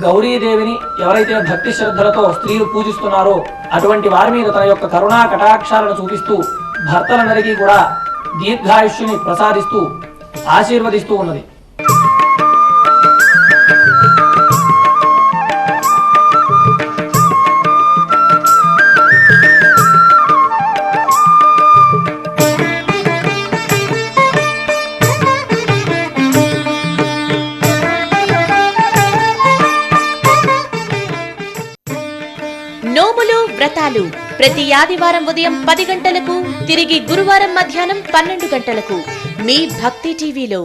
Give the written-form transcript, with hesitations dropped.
గౌరీదేవిని ఎవరైతే భక్తి శ్రద్ధలతో స్త్రీలు పూజిస్తున్నారో అటువంటి వారి మీద తన యొక్క కరుణా కటాక్షాలను చూపిస్తూ భర్తలందరికీ కూడా దీర్ఘాయుష్యుని ప్రసాదిస్తూ ఆశీర్వదిస్తూ ఉన్నది. నోములు వ్రతాలు ప్రతి ఆదివారం ఉదయం 10 గంటలకు, తిరిగి గురువారం మధ్యాహ్నం 12 గంటలకు మీ భక్తి టీవీలో.